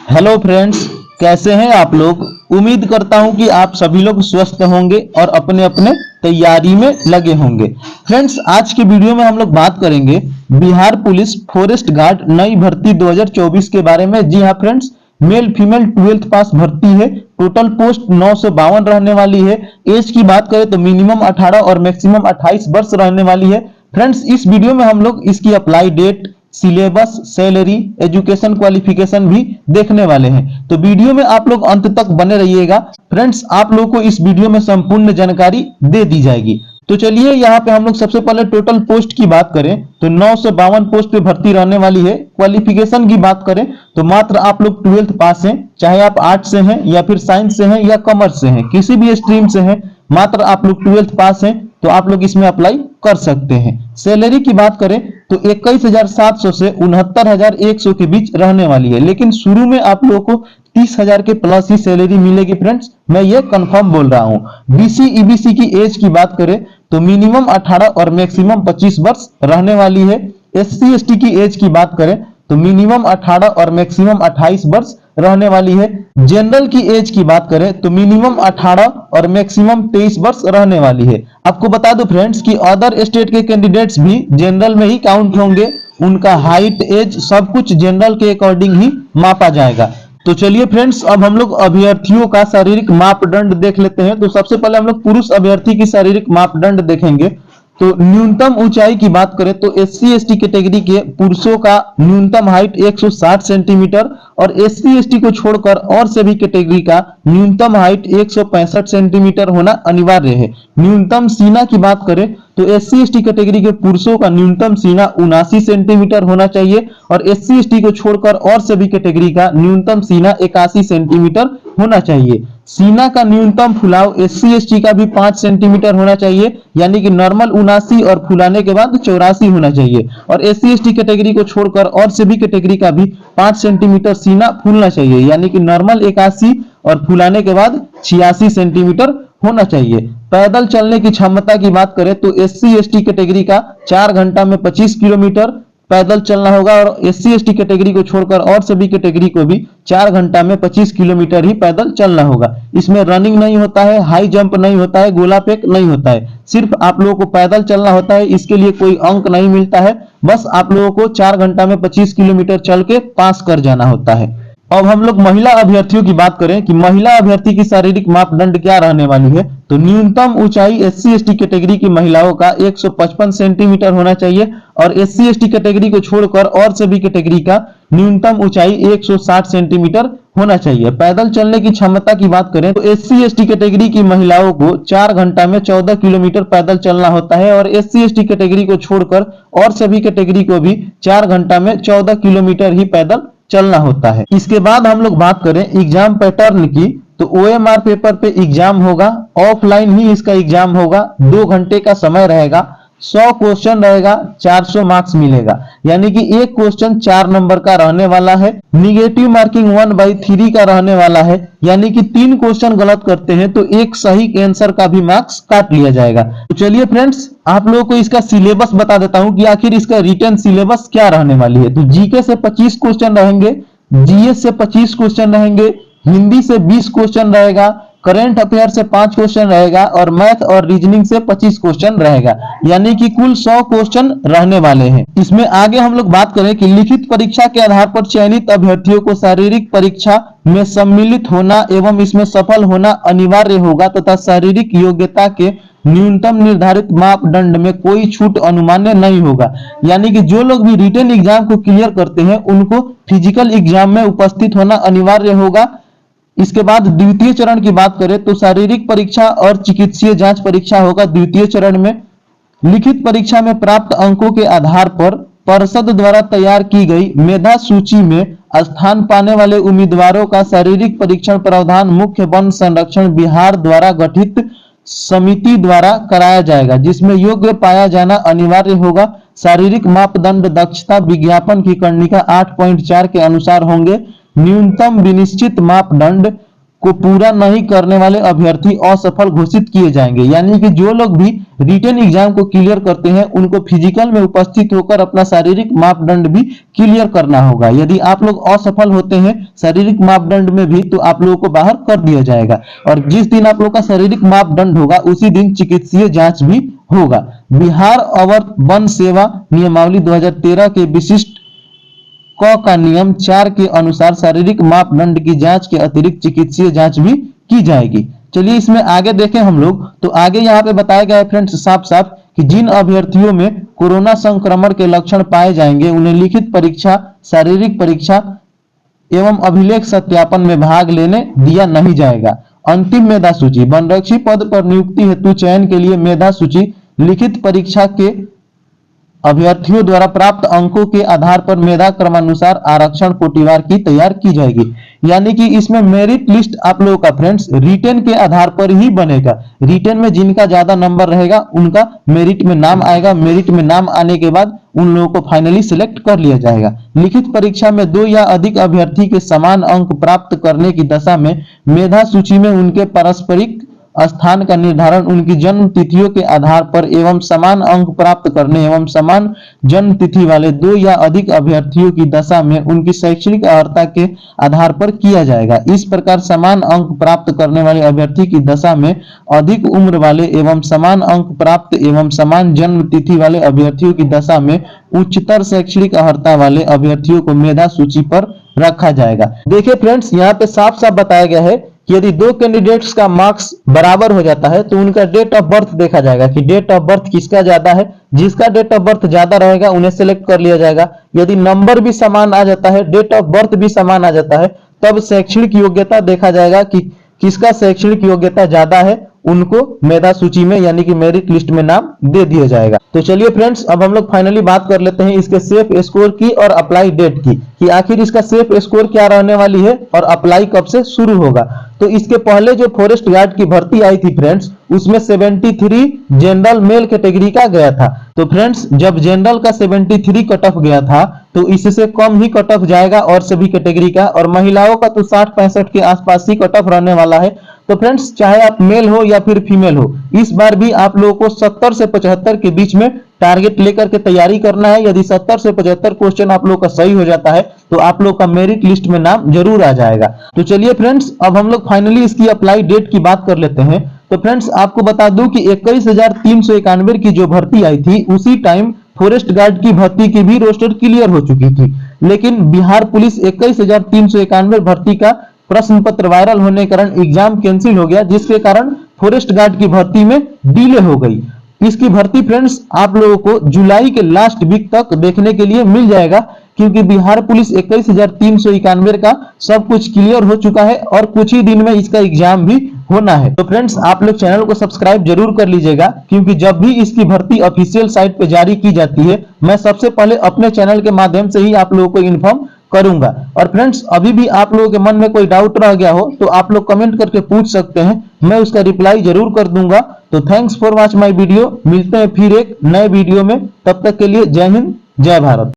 Hello friends, कैसे हैं आप लोग। उम्मीद करता हूं कि आप सभी लोग स्वस्थ होंगे और अपने अपने तैयारी में लगे होंगे। फ्रेंड्स, आज के वीडियो में हम लोग बात करेंगे बिहार पुलिस फॉरेस्ट गार्ड नई भर्ती 2024 के बारे में। जी हाँ फ्रेंड्स, मेल फीमेल 12th पास भर्ती है। टोटल पोस्ट 952 रहने वाली है। एज की बात करें तो मिनिमम 18 और मैक्सिमम 28 वर्ष रहने वाली है। फ्रेंड्स, इस वीडियो में हम लोग इसकी apply date, syllabus, salary, education qualification भी देखने वाले हैं। तो वीडियो में आप लोग अंत तक बने रहिएगा। फ्रेंड्स, आप लोग को इस वीडियो में संपूर्ण जानकारी दे दी जाएगी। तो चलिए यहाँ पे हम लोग सबसे पहले टोटल पोस्ट की बात करें तो 952 पोस्ट पे भर्ती रहने वाली है। क्वालिफिकेशन की बात करें तो मात्र आप लोग 12th पास हैं, चाहे आप आर्ट्स से हैं या फिर साइंस से हैं या कॉमर्स से हैं, किसी भी स्ट्रीम से हैं, मात्र आप लोग 12th पास हैं तो आप लोग इसमें अप्लाई कर सकते हैं। सैलरी की बात करें तो 21,700 से 69,100 के बीच रहने वाली है, लेकिन शुरू में आप लोगों को 30,000 के प्लस ही सैलरी मिलेगी। फ्रेंड्स, मैं ये कंफर्म बोल रहा हूं। बीसी ईबीसी की एज की बात करें तो मिनिमम 18 और मैक्सिमम 25 वर्ष रहने वाली है। एससी एसटी की एज की बात करें तो मिनिमम 18 और मैक्सिमम 28 वर्ष रहने वाली है। जनरल की एज की बात करें तो मिनिमम 18 और मैक्सिमम 23 वर्ष रहने वाली है। आपको बता दो फ्रेंड्स कि अदर स्टेट के कैंडिडेट्स भी जनरल में ही काउंट होंगे। उनका हाइट, एज सब कुछ जनरल के अकॉर्डिंग ही मापा जाएगा। तो चलिए फ्रेंड्स, अब हम लोग अभ्यर्थियों का शारीरिक मापदंड देख लेते हैं। तो सबसे पहले हम लोग पुरुष अभ्यर्थी की शारीरिक मापदंड देखेंगे। तो न्यूनतम ऊंचाई की बात करें तो एससी एसटी कैटेगरी के पुरुषों का न्यूनतम हाइट 160 सेंटीमीटर और एससी एसटी को छोड़कर और सभी कैटेगरी का न्यूनतम हाइट 165 सेंटीमीटर होना अनिवार्य है। न्यूनतम सीना की बात करें तो एससी एसटी कैटेगरी के पुरुषों का न्यूनतम सीना 79 सेंटीमीटर होना चाहिए और एससी एसटी को छोड़कर और सभी कैटेगरी का न्यूनतम सीना 81 सेंटीमीटर होना चाहिए। सीना का न्यूनतम फुलाव एससी एसटी का भी 5 सेंटीमीटर होना चाहिए, यानी कि नॉर्मल 79 और फुलाने के बाद 84 होना चाहिए। और एससी एसटी कैटेगरी को छोड़कर और सभी कैटेगरी का भी 5 सेंटीमीटर सीना फूलना चाहिए, यानी कि नॉर्मल 81 और फुलाने के बाद 86 सेंटीमीटर होना चाहिए। पैदल चलने की क्षमता की बात करें तो एससी एसटी कैटेगरी का 4 घंटा में 25 किलोमीटर पैदल चलना होगा और एससी एसटी कैटेगरी को छोड़कर और सभी कैटेगरी को भी 4 घंटा में 25 किलोमीटर ही पैदल चलना होगा। इसमें रनिंग नहीं होता है, हाई जंप नहीं होता है, गोला फेंक नहीं होता है, सिर्फ आप लोगों को पैदल चलना होता है। इसके लिए कोई अंक नहीं मिलता है, बस आप लोगों को 4 घंटा में 25 किलोमीटर चल के पास कर जाना होता है। अब हम लोग महिला अभ्यर्थियों की बात करें कि महिला अभ्यर्थी की शारीरिक मापदंड क्या रहने वाली है। तो न्यूनतम ऊंचाई एससी एसटी कैटेगरी की महिलाओं का 155 सेंटीमीटर होना चाहिए और एससी एसटी कैटेगरी को छोड़कर और सभी कैटेगरी का न्यूनतम ऊंचाई 160 सेंटीमीटर होना चाहिए। पैदल चलने की क्षमता की बात करें तो एससी एसटी कैटेगरी की महिलाओं को 4 घंटा में 14 किलोमीटर पैदल चलना होता है और एससी एसटी कैटेगरी को छोड़कर और सभी कैटेगरी को भी 4 घंटा में 14 किलोमीटर ही पैदल चलना होता है। इसके बाद हम लोग बात करें एग्जाम पैटर्न की तो ओएमआर पेपर पे एग्जाम होगा, ऑफलाइन ही इसका एग्जाम होगा। 2 घंटे का समय रहेगा, 100 क्वेश्चन रहेगा, 400 मार्क्स मिलेगा, यानी कि एक क्वेश्चन 4 नंबर का रहने वाला है। निगेटिव मार्किंग 1/3 का रहने वाला है, यानी कि 3 क्वेश्चन गलत करते हैं तो एक सही आंसर का भी मार्क्स काट लिया जाएगा। तो चलिए फ्रेंड्स, आप लोगों को इसका सिलेबस बता देता हूं कि आखिर इसका रिटन सिलेबस क्या रहने वाली है। तो जीके से 25 क्वेश्चन रहेंगे, जीएस से 25 क्वेश्चन रहेंगे, हिंदी से 20 क्वेश्चन रहेगा, करंट अफेयर से 5 क्वेश्चन रहेगा और मैथ और रीजनिंग से 25 क्वेश्चन रहेगा, यानी कि कुल 100 क्वेश्चन रहने वाले हैं। इसमें आगे हम लोग बात करें कि लिखित परीक्षा के आधार पर चयनित अभ्यर्थियों को शारीरिक परीक्षा में सम्मिलित होना एवं इसमें सफल होना अनिवार्य होगा तथा शारीरिक योग्यता के न्यूनतम निर्धारित मापदंड में कोई छूट अनुमान्य नहीं होगा, यानी कि जो लोग भी रिटन एग्जाम को क्लियर करते हैं उनको फिजिकल एग्जाम में उपस्थित होना अनिवार्य होगा। इसके बाद द्वितीय चरण की बात करें तो शारीरिक परीक्षा और चिकित्सीय जांच परीक्षा होगा द्वितीय चरण में। लिखित परीक्षा में प्राप्त अंकों के आधार पर परिषद द्वारा तैयार की गई मेधा सूची में स्थान पाने वाले उम्मीदवारों का शारीरिक परीक्षण प्रावधान मुख्य वन संरक्षण बिहार द्वारा गठित समिति द्वारा कराया जाएगा, जिसमें योग्य पाया जाना अनिवार्य होगा। शारीरिक मापदंड दक्षता विज्ञापन की कर्णिका 8.4 के अनुसार होंगे। न्यूनतम विनिश्चित मापदंड को पूरा नहीं करने वाले अभ्यर्थी असफल घोषित किए जाएंगे। यानी कि जो लोग भी रिटन एग्जाम को क्लियर करते हैं उनको फिजिकल में उपस्थित होकर अपना शारीरिक मापदंड भी क्लियर करना होगा। यदि आप लोग असफल होते हैं शारीरिक मापदंड में भी तो आप लोगों को बाहर कर दिया जाएगा, और जिस दिन आप लोग का शारीरिक मापदंड होगा उसी दिन चिकित्सीय जांच भी होगा। बिहार अवर वन सेवा नियमावली 2013 के विशिष्ट क का नियम 4 के अनुसार शारीरिक मापदंड की जांच के अतिरिक्त चिकित्सीय जांच भी की जाएगी। चलिए इसमें आगे देखें हम लोग, तो आगे यहाँ पे बताया गया है फ्रेंड्स साफ साफ कि जिन अभ्यर्थियों में कोरोना संक्रमण के लक्षण पाए जाएंगे उन्हें लिखित परीक्षा, शारीरिक परीक्षा एवं अभिलेख सत्यापन में भाग लेने दिया नहीं जाएगा। अंतिम मेधा सूची, वनरक्षी पद पर नियुक्ति हेतु चयन के लिए मेधा सूची लिखित परीक्षा के अभ्यर्थियों द्वारा प्राप्त अंकों के आधार पर मेधा क्रमानुसार आरक्षण कोटिवार की तैयार की जाएगी। यानी कि इसमें मेरिट लिस्ट आप लोगों का फ्रेंड्स रिटेन के आधार पर ही बनेगा। रिटेन में जिनका ज्यादा नंबर रहेगा उनका मेरिट में नाम आएगा। मेरिट में नाम आने के बाद उन लोगों को फाइनली सिलेक्ट कर लिया जाएगा। लिखित परीक्षा में 2 या अधिक अभ्यर्थी के समान अंक प्राप्त करने की दशा में मेधा सूची में उनके पारस्परिक स्थान का निर्धारण उनकी जन्म तिथियों के आधार पर एवं समान अंक प्राप्त करने एवं समान जन्म तिथि वाले 2 या अधिक अभ्यर्थियों की दशा में उनकी शैक्षणिक अर्हता के आधार पर किया जाएगा। इस प्रकार समान अंक प्राप्त करने वाले अभ्यर्थी की दशा में अधिक उम्र वाले एवं समान अंक प्राप्त एवं समान जन्म तिथि वाले अभ्यर्थियों की दशा में उच्चतर शैक्षणिक अर्हता वाले अभ्यर्थियों को मेधा सूची पर रखा जाएगा। देखिए फ्रेंड्स, यहाँ पे साफ साफ बताया गया है कि यदि 2 कैंडिडेट्स का मार्क्स बराबर हो जाता है तो उनका डेट ऑफ बर्थ देखा जाएगा कि डेट ऑफ बर्थ किसका ज्यादा है। जिसका डेट ऑफ बर्थ ज्यादा रहेगा उन्हें सिलेक्ट कर लिया जाएगा। यदि नंबर भी समान आ जाता है, डेट ऑफ बर्थ भी समान आ जाता है, तब शैक्षणिक योग्यता देखा जाएगा कि किसका शैक्षणिक योग्यता ज्यादा है, उनको मेधा सूची में यानी कि मेरिट लिस्ट में नाम दे दिया जाएगा। तो चलिए फ्रेंड्स, अब हम लोग फाइनली बात कर लेते हैं इसके सेफ स्कोर की और अप्लाई डेट की, कि आखिर इसका सेफ स्कोर क्या रहने वाली है और अप्लाई कब से शुरू होगा। तो इसके पहले जो फॉरेस्ट गार्ड की भर्ती आई थी फ्रेंड्स, उसमें 73 जनरल मेल कैटेगरी का गया था। तो फ्रेंड्स, जब जनरल का 73 कट ऑफ गया था तो इससे कम ही कट ऑफ जाएगा और सभी कैटेगरी का, और महिलाओं का तो 60-65 के आसपास ही कट ऑफ रहने वाला है। तो फ्रेंड्स, चाहे आप मेल हो या फिर फीमेल हो, इस बार भी आप लोगों को 70 से 75 के बीच में टारगेट लेकर के तैयारी करना है। यदि 70 से 75 क्वेश्चन आप लोग का सही हो जाता है तो आप लोग का मेरिट लिस्ट में नाम जरूर आ जाएगा। तो चलिए फ्रेंड्स, अब हम लोग फाइनली इसकी अप्लाई डेट की बात कर लेते हैं। तो फ्रेंड्स, आपको बता दूं कि 21,391 की जो भर्ती आई थी उसी टाइम फॉरेस्ट गार्ड की भर्ती की भी रोस्टर क्लियर हो चुकी थी, लेकिन बिहार पुलिस 21,391 भर्ती का प्रश्न पत्र वायरल होने के कारण एग्जाम कैंसिल हो गया, जिसके कारण फॉरेस्ट गार्ड की भर्ती में डिले हो गई। इसकी भर्ती फ्रेंड्स आप लोगों को जुलाई के लास्ट वीक तक देखने के लिए मिल जाएगा, क्योंकि बिहार पुलिस 21,391 का सब कुछ क्लियर हो चुका है और कुछ ही दिन में इसका एग्जाम भी होना है। तो फ्रेंड्स, आप लोग चैनल को सब्सक्राइब जरूर कर लीजिएगा, क्योंकि जब भी इसकी भर्ती ऑफिशियल साइट पे जारी की जाती है मैं सबसे पहले अपने चैनल के माध्यम से ही आप लोगों को इन्फॉर्म करूंगा। और फ्रेंड्स, अभी भी आप लोगों के मन में कोई डाउट रह गया हो तो आप लोग कमेंट करके पूछ सकते हैं, मैं उसका रिप्लाई जरूर कर दूंगा। तो thanks for watch my video. मिलते हैं फिर एक नए वीडियो में, तब तक के लिए जय हिंद, जय भारत।